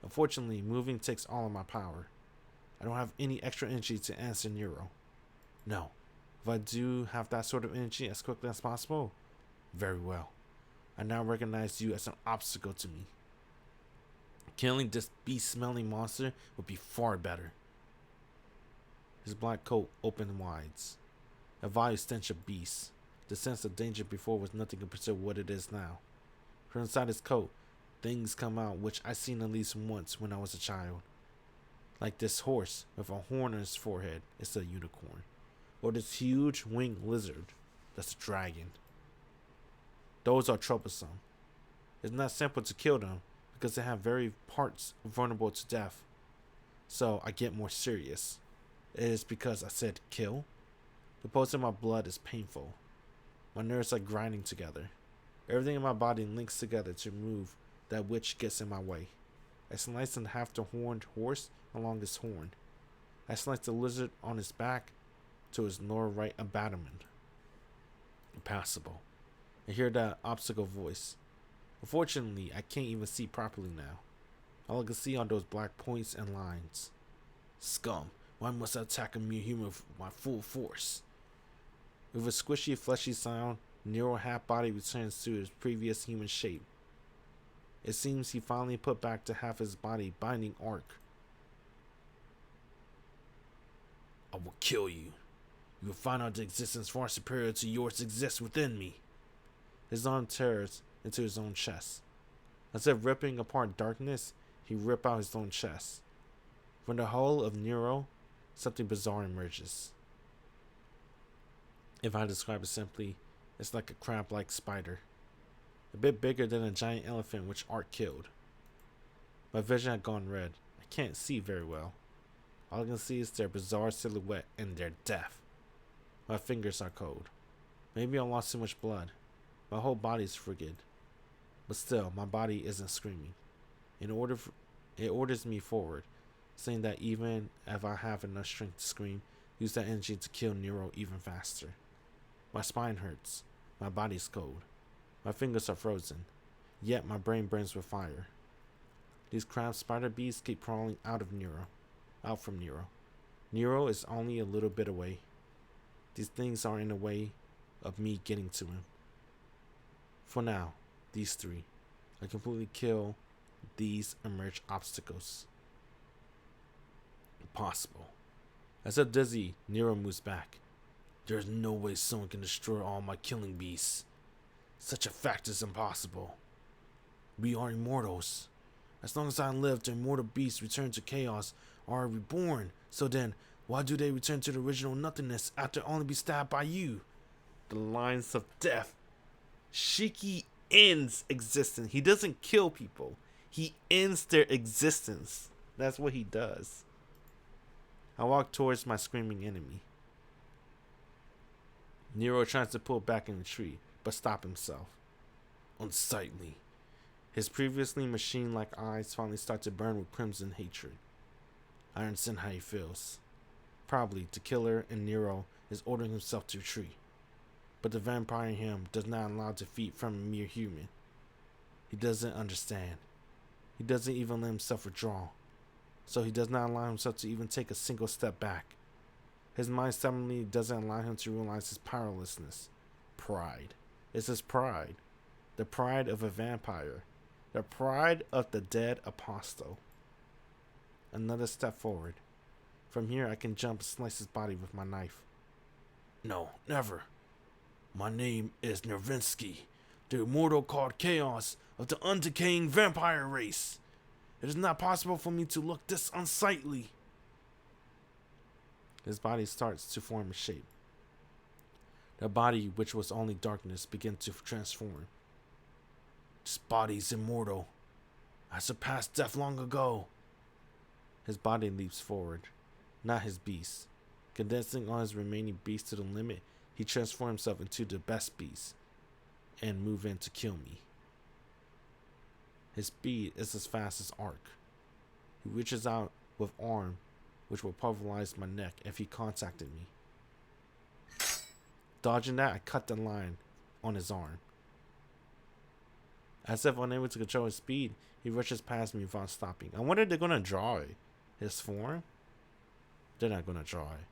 [SPEAKER 1] Unfortunately, moving takes all of my power. I don't have any extra energy to answer Nero. No. If I do have that sort of energy as quickly as possible, very well. I now recognize you as an obstacle to me. Killing this beast-smelling monster would be far better. His black coat opened wide. A vile stench of beast. The sense of danger before was nothing compared to what it is now. From inside his coat, things come out which I seen at least once when I was a child. Like this horse with a horn on his forehead, it's a unicorn. Or this huge winged lizard, that's a dragon. Those are troublesome. It's not simple to kill them because they have very parts vulnerable to death. So I get more serious. It is because I said kill. The pulse in my blood is painful. My nerves are grinding together. Everything in my body links together to remove that which gets in my way. I slice in half the horned horse along his horn. I slice the lizard on his back to his lower right abdomen. Impassable. I hear that obstacle voice. Unfortunately, I can't even see properly now. All I can see are those black points and lines. Scum, why must I attack a mere human with my full force? With a squishy, fleshy sound, Nero half-body returns to his previous human shape. It seems he finally put back to half his body binding Ark. I will kill you. You will find out the existence far superior to yours exists within me. His arm tears into his own chest. As if ripping apart darkness, he ripped out his own chest. From the hull of Nero, something bizarre emerges. If I describe it simply, it's like a crab-like spider. A bit bigger than a giant elephant which Ark killed. My vision had gone red. I can't see very well. All I can see is their bizarre silhouette and their death. My fingers are cold. Maybe I lost too much blood. My whole body's frigid. But still, my body isn't screaming. It orders me forward, saying that even if I have enough strength to scream, use that energy to kill Nero even faster. My spine hurts. My body's cold. My fingers are frozen. Yet my brain burns with fire. These crab spider bees keep crawling out from Nero. Nero is only a little bit away. These things are in the way of me getting to him. For now, these three. I completely kill these emerge obstacles. Impossible. As I dizzy, Nero moves back. There's no way someone can destroy all my killing beasts. Such a fact is impossible. We are immortals. As long as I live, the immortal beasts return to chaos or are reborn. So then, why do they return to the original nothingness after only be stabbed by you? The lines of death. Shiki ends existence. He doesn't kill people. He ends their existence. That's what he does. I walk towards my screaming enemy. Nero tries to pull back in the tree, but stop himself. Unsightly. His previously machine-like eyes finally start to burn with crimson hatred. I understand how he feels. Probably the killer in Nero is ordering himself to retreat. But the vampire in him does not allow defeat from a mere human. He doesn't understand. He doesn't even let himself withdraw. So he does not allow himself to even take a single step back. His mind suddenly doesn't allow him to realize his powerlessness. Pride. It's his pride. The pride of a vampire. The pride of the dead apostle. Another step forward. From here I can jump and slice his body with my knife. No, never. My name is Nrvnqsr, the immortal called Chaos of the undecaying vampire race. It is not possible for me to look this unsightly. His body starts to form a shape. The body, which was only darkness, begins to transform. This body is immortal. I surpassed death long ago. His body leaps forward, not his beast. Condensing all his remaining beasts to the limit, he transforms himself into the best beast and move in to kill me. His speed is as fast as Arc. He reaches out with arm, which will pulverize my neck if he contacted me. Dodging that, I cut the line on his arm. As if unable to control his speed, he rushes past me without stopping. I wonder if they're gonna draw his form. They're not gonna draw it.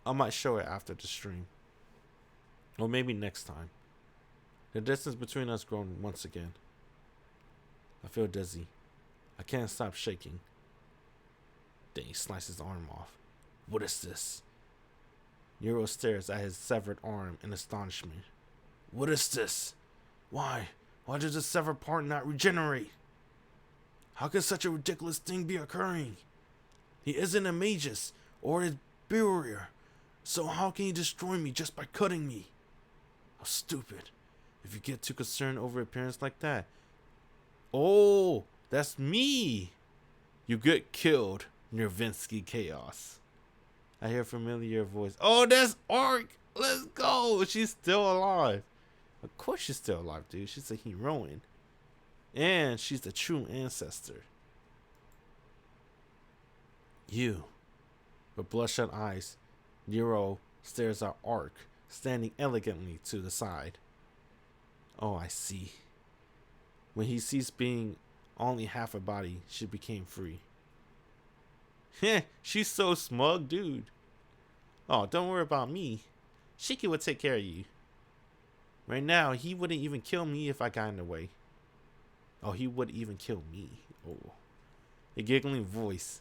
[SPEAKER 1] I might show it after the stream. Or maybe next time. The distance between us grown once again. I feel dizzy. I can't stop shaking. Then he slices his arm off. What is this? Nero stares at his severed arm in astonishment. What is this? Why? Why does the severed part not regenerate? How can such a ridiculous thing be occurring? He isn't a magus or a barrier, so how can he destroy me just by cutting me? How stupid. If you get too concerned over appearance like that. Oh, that's me. You get killed, Nrvnqsr Chaos. I hear a familiar voice. Oh, that's Arc. Let's go. She's still alive. Of course she's still alive, dude. She's a heroine. And she's the true ancestor. You. With bloodshot eyes, Nero stares at Arc, standing elegantly to the side. Oh, I see. When he ceased being only half a body, she became free. Heh, she's so smug, dude. Oh, don't worry about me. Shiki will take care of you. Right now, he wouldn't even kill me if I got in the way. Oh, he would even kill me. Oh. A giggling voice.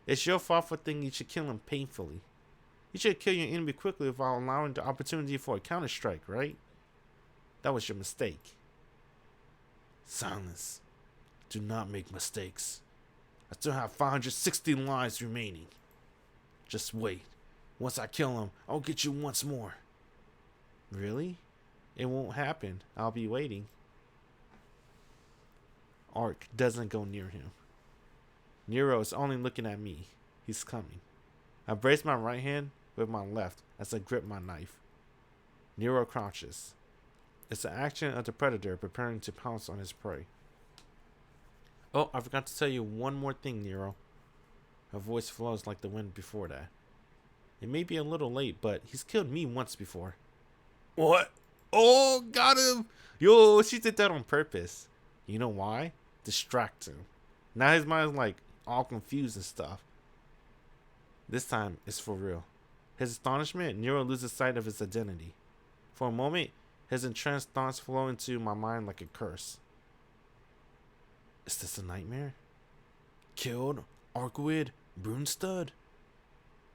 [SPEAKER 1] It's your fault for thinking you should kill him painfully. You should kill your enemy quickly without allowing the opportunity for a counter-strike, right? That was your mistake. Silence. Do not make mistakes. I still have 560 lives remaining. Just wait. Once I kill him, I'll get you once more. Really? It won't happen. I'll be waiting. Arc doesn't go near him. Nero is only looking at me. He's coming. I brace my right hand with my left as I grip my knife. Nero crouches. It's the action of the predator preparing to pounce on his prey. Oh, I forgot to tell you one more thing, Nero. Her voice flows like the wind before that. It may be a little late, but he's killed me once before. What? Oh, got him! Yo, she did that on purpose. You know why? Distract him. Now his mind's like all confused and stuff. This time, it's for real. His astonishment, Nero loses sight of his identity. For a moment, his entranced thoughts flow into my mind like a curse. Is this a nightmare? Killed Arcueid Brunstad?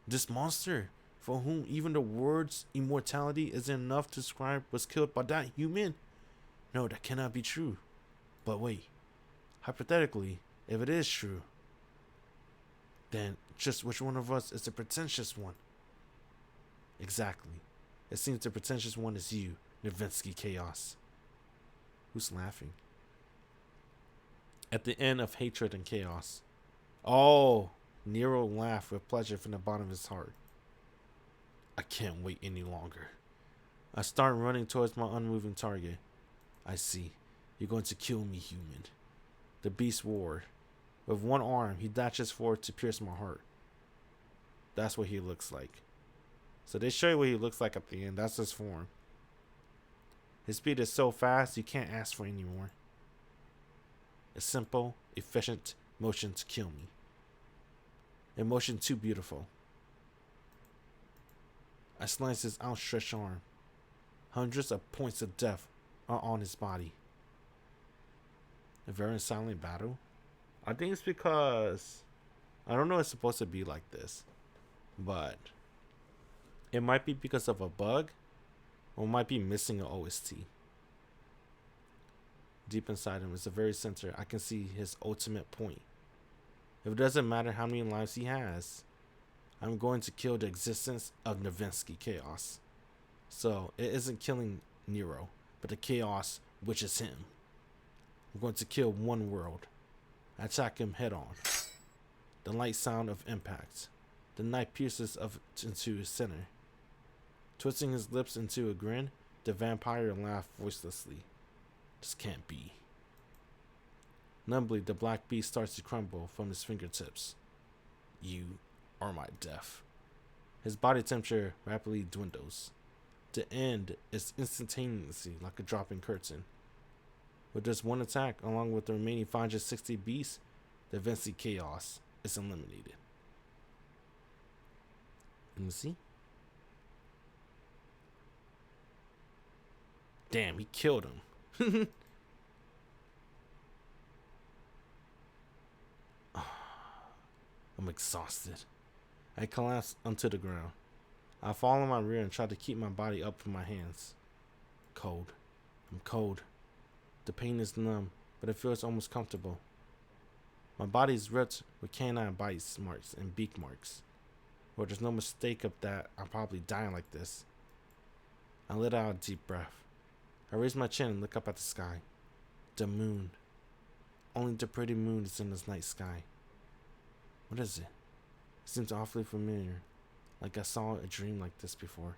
[SPEAKER 1] This monster, for whom even the words immortality isn't enough to describe, was killed by that human? No, that cannot be true. But wait, hypothetically, if it is true, then just which one of us is the pretentious one? Exactly. It seems the pretentious one is you, Nrvnqsr Chaos. Who's laughing? At the end of hatred and chaos. Oh, Nero laughed with pleasure from the bottom of his heart. I can't wait any longer. I start running towards my unmoving target. I see. You're going to kill me, human. The beast roared. With one arm, he dashes forward to pierce my heart. That's what he looks like. So they show you what he looks like at the end. That's his form. His speed is so fast, you can't ask for any more. A simple, efficient motion to kill me. A motion too beautiful. I slice his outstretched arm. Hundreds of points of death are on his body. A very silent battle? I think it's because I don't know it's supposed to be like this, but it might be because of a bug, or it might be missing an OST. Deep inside him, it's the very center, I can see his ultimate point. If it doesn't matter how many lives he has, I'm going to kill the existence of Nrvnqsr Chaos. So it isn't killing Nero, but the chaos which is him. I'm going to kill one world. I attack him head on. The light sound of impact. The knife pierces into his center. Twisting his lips into a grin, the vampire laughed voicelessly. This can't be. Numbly, the black beast starts to crumble from his fingertips. You are my death. His body temperature rapidly dwindles. The end is instantaneously like a dropping curtain. With just one attack, along with the remaining 560 beasts, the Nrvnqsr Chaos is eliminated. Let me see. Damn, he killed him. I'm exhausted. I collapse onto the ground. I fall on my rear and try to keep my body up from my hands. Cold. I'm cold. The pain is numb, but it feels almost comfortable. My body is ripped with canine bites marks and beak marks. Well, there's no mistake of that. I'm probably dying like this. I let out a deep breath. I raise my chin and look up at the sky. The moon. Only the pretty moon is in this night sky. What is it? It seems awfully familiar. Like I saw a dream like this before.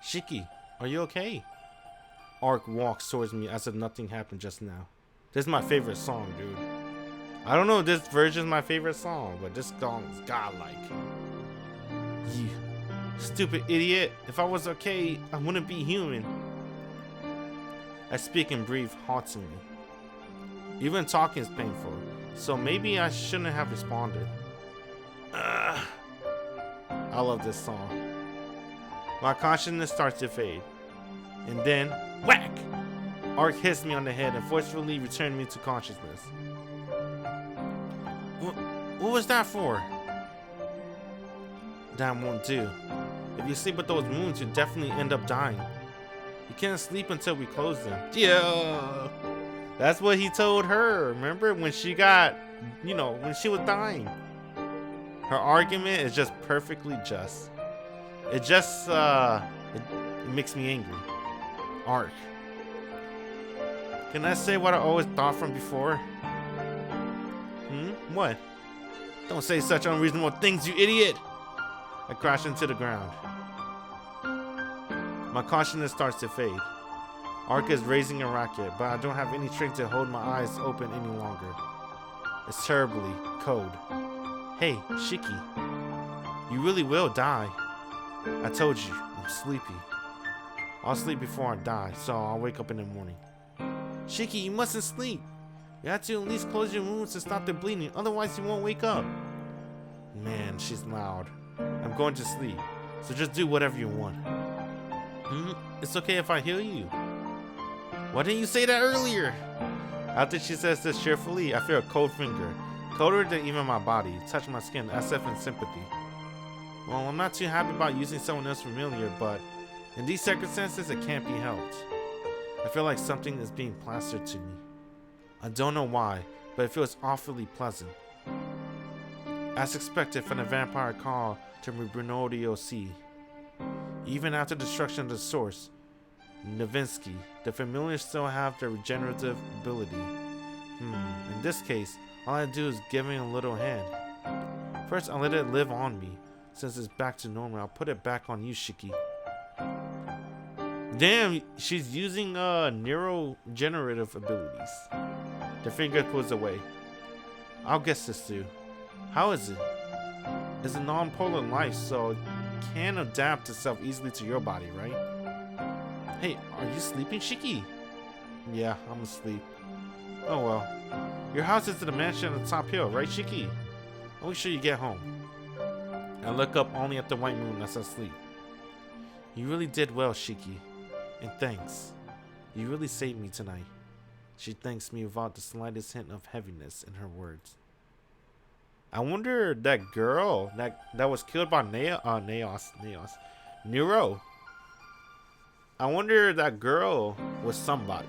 [SPEAKER 1] Shiki, are you okay? Arc walks towards me as if nothing happened just now. This is my favorite song, dude. I don't know if this version is my favorite song, but this song is godlike. You stupid idiot. If I was okay, I wouldn't be human. I speak and breathe hauntingly. Even talking is painful, so maybe I shouldn't have responded. I love this song. My consciousness starts to fade. And then, whack! Arc hits me on the head and forcefully returned me to consciousness. What was that for? That won't do. If you sleep with those moons, you'll definitely end up dying. You can't sleep until we close them. Yeah! That's what he told her, remember? When she got, when she was dying. Her argument is just perfectly just. It just, it makes me angry. Arc. Can I say what I always thought from before? What? Don't say such unreasonable things, you idiot! I crash into the ground. My consciousness starts to fade. Arc is raising a racket, but I don't have any strength to hold my eyes open any longer. It's terribly cold. Hey, Shiki. You really will die. I told you, I'm sleepy. I'll sleep before I die, so I'll wake up in the morning. Shiki, you mustn't sleep. You have to at least close your wounds to stop the bleeding, otherwise you won't wake up. Man, she's loud. I'm going to sleep, so just do whatever you want. It's okay if I heal you. Why didn't you say that earlier? After she says this cheerfully, I feel a cold finger, colder than even my body, touch my skin as if in sympathy. Well, I'm not too happy about using someone else familiar, but in these circumstances, it can't be helped. I feel like something is being plastered to me. I don't know why, but it feels awfully pleasant. As expected from the vampire call to Nrvnqsr. Even after destruction of the source, Nrvnqsr, the familiars still have their regenerative ability. In this case, all I do is give it a little hand. First, I'll let it live on me. Since it's back to normal, I'll put it back on you, Shiki. Damn, she's using neurogenerative abilities. The finger pulls away. I'll guess this too. How is it? It's a non-polar life, so it can adapt itself easily to your body, right? Hey, are you sleeping, Shiki? Yeah, I'm asleep. Oh well. Your house is in the mansion on the top hill, right, Shiki? I'll make sure you get home. I look up only at the white moon as I sleep. You really did well, Shiki. And thanks. You really saved me tonight. She thanks me without the slightest hint of heaviness in her words. I wonder that girl that was killed by Nero. I wonder that girl was somebody.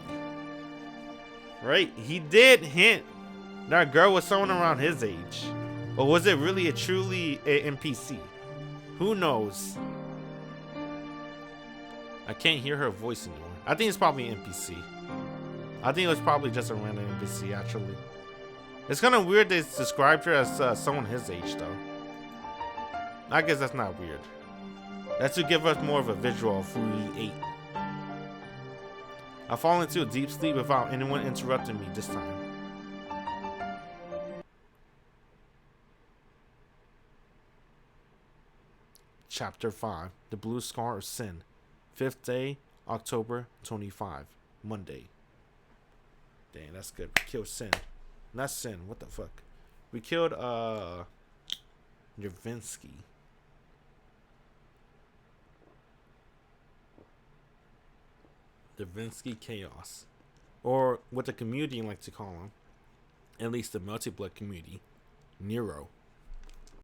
[SPEAKER 1] Right? He did hint that girl was someone around his age. Or was it really a truly NPC? Who knows? I can't hear her voice anymore. I think it's probably an NPC. I think it was probably just a random NPC, actually. It's kind of weird they described her as someone his age, though. I guess that's not weird. That's to give us more of a visual of who he ate. I fall into a deep sleep without anyone interrupting me this time. Chapter 5, The Blue Scar of Sin. 5th day, October 25, Monday. Dang, that's good. We killed Sin. Not Sin, what the fuck? We killed, Nrvnqsr. Nrvnqsr Chaos. Or what the community like to call him. At least the Melty Blood community. Nero.